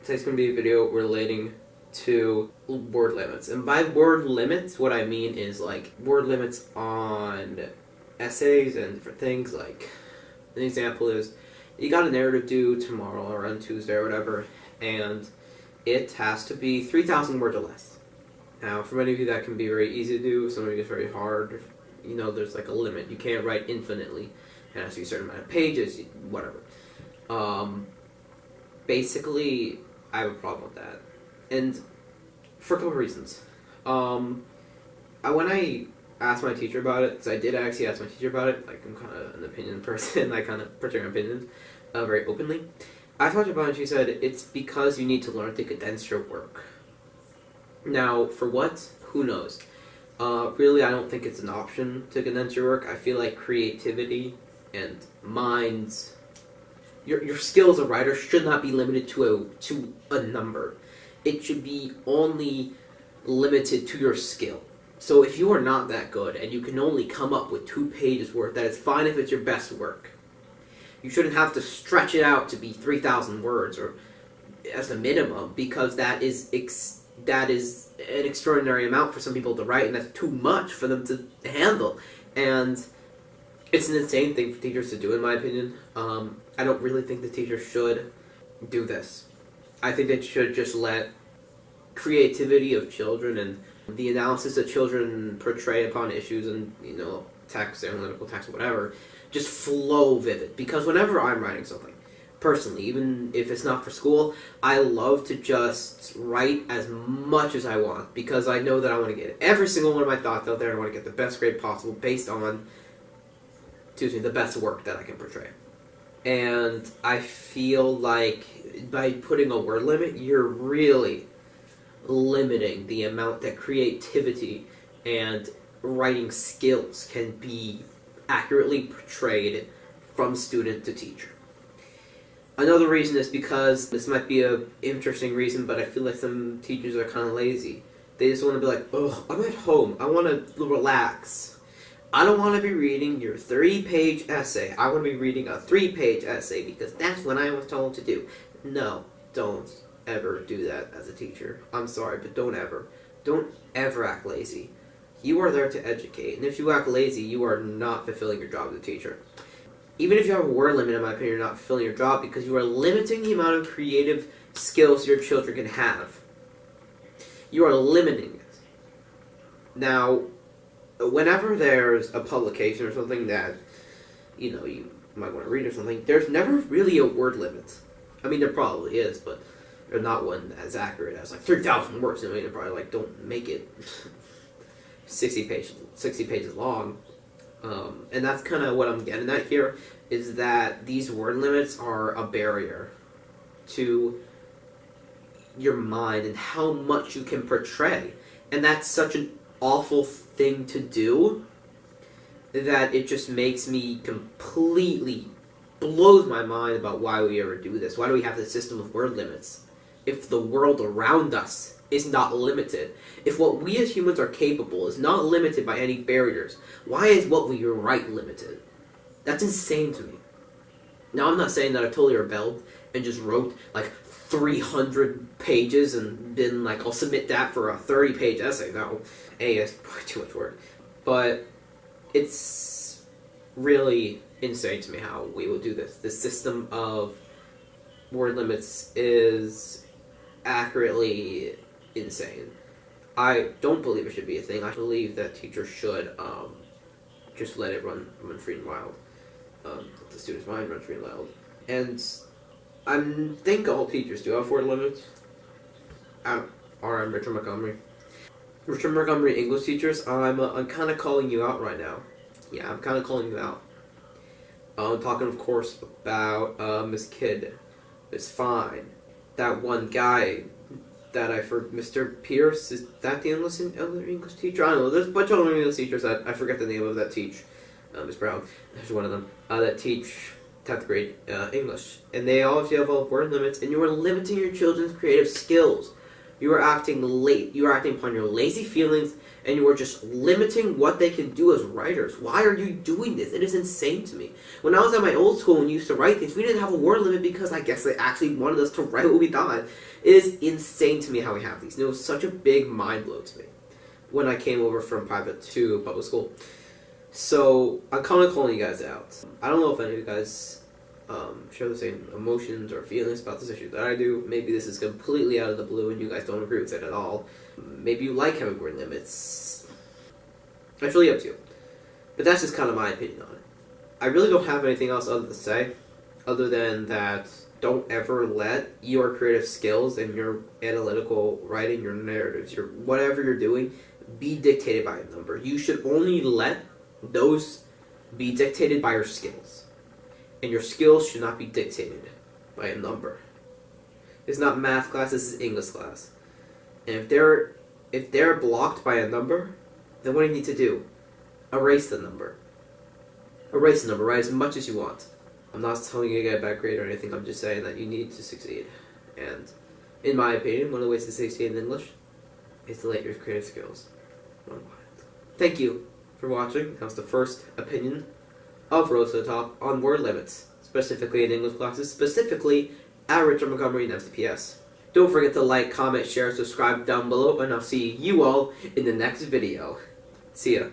Today's going to be a video relating to word limits. And by word limits, what I mean is like word limits on essays and different things. Like an example is you got a narrative due tomorrow or on Tuesday or whatever, and it has to be 3,000 words or less. Now, for many of you that can be very easy to do, some of you it's very hard. You know, there's like a limit. You can't write infinitely. It has to be a certain amount of pages, whatever. Basically, I have a problem with that. And for a couple of reasons. When I asked my teacher about it, because I did actually ask my teacher about it, like I'm kind of an opinion person, I kind of portray my opinions very openly. I talked about it and she said, it's because you need to learn to condense your work. Now, for what? Who knows? Really, I don't think it's an option to condense your work. I feel like creativity and minds, your skill as a writer should not be limited to a number. It should be only limited to your skill. So if you are not that good and you can only come up with 2 pages worth, that is fine if it's your best work. You shouldn't have to stretch it out to be 3,000 words or as the minimum, because that is an extraordinary amount for some people to write, and that's too much for them to handle. And it's an insane thing for teachers to do, in my opinion. I don't really think the teachers should do this. I think they should just let creativity of children and the analysis that children portray upon issues and, you know, text, analytical text, whatever, just flow vivid. Because whenever I'm writing something, personally, even if it's not for school, I love to just write as much as I want, because I know that I want to get every single one of my thoughts out there, and I want to get the best grade possible based on, the best work that I can portray. And I feel like by putting a word limit, you're really limiting the amount that creativity and writing skills can be accurately portrayed from student to teacher. Another reason is because, this might be an interesting reason, but I feel like some teachers are kind of lazy. They just want to be like, oh, I'm at home, I want to relax. I don't want to be reading your 3-page essay. I want to be reading a 3-page essay because that's what I was told to do. No, don't ever do that as a teacher. I'm sorry, but don't ever. Don't ever act lazy. You are there to educate, and if you act lazy, you are not fulfilling your job as a teacher. Even if you have a word limit, in my opinion, you're not fulfilling your job because you are limiting the amount of creative skills your children can have. You are limiting it. Now, whenever there's a publication or something that, you might want to read or something, there's never really a word limit. I mean, there probably is, but there's not one as accurate as, like, 3,000 words. I mean, they probably, like, don't make it 60 pages long. And that's kind of what I'm getting at here, is that these word limits are a barrier to your mind and how much you can portray. And that's such an awful thing to do that it just makes me completely, blows my mind about why we ever do this. Why do we have this system of word limits if the world around us is not limited? If what we as humans are capable is not limited by any barriers, why is what we write limited? That's insane to me. Now, I'm not saying that I totally rebelled and just wrote like 300 pages and been like, I'll submit that for a 30-page essay. No, it's probably too much work. But it's really insane to me how we will do this. The system of word limits is accurately insane. I don't believe it should be a thing. I believe that teachers should just let it run free and wild. Let the student's mind run free and wild. And I think all teachers do have word limits. I'm Richard Montgomery. Richard Montgomery English teachers, I'm kind of calling you out right now. Yeah, I'm kind of calling you out. I'm talking, of course, about Miss Kidd. It's fine. That one guy that Mr. Pierce, is that the English teacher? I don't know, there's a bunch of other English teachers that I forget the name of that teach. Miss Brown, there's one of them, that teach 10th grade English. And they obviously have all word limits, and you are limiting your children's creative skills. You are acting late. You are acting upon your lazy feelings, and you are just limiting what they can do as writers. Why are you doing this? It is insane to me. When I was at my old school and used to write things, we didn't have a word limit because I guess they actually wanted us to write what we thought. It is insane to me how we have these. And it was such a big mind blow to me when I came over from private to public school. So I'm kind of calling you guys out. I don't know if any of you guys share the same emotions or feelings about this issue that I do. Maybe this is completely out of the blue and you guys don't agree with it at all. Maybe you like having word limits. That's really up to you. But that's just kind of my opinion on it. I really don't have anything else other to say, other than that don't ever let your creative skills and your analytical writing, your narratives, your whatever you're doing, be dictated by a number. You should only let those be dictated by your skills. And your skills should not be dictated by a number. It's not math class, this is English class. And if they're blocked by a number, then what do you need to do? Erase the number. Erase the number, write as much as you want. I'm not telling you to get a bad grade or anything, I'm just saying that you need to succeed. And in my opinion, one of the ways to succeed in English is to let your creative skills run wild. Thank you for watching. That was the first opinion of Road to the Top on word limits, specifically in English classes, specifically at Richard Montgomery and FTPS. Don't forget to like, comment, share, subscribe down below, and I'll see you all in the next video. See ya.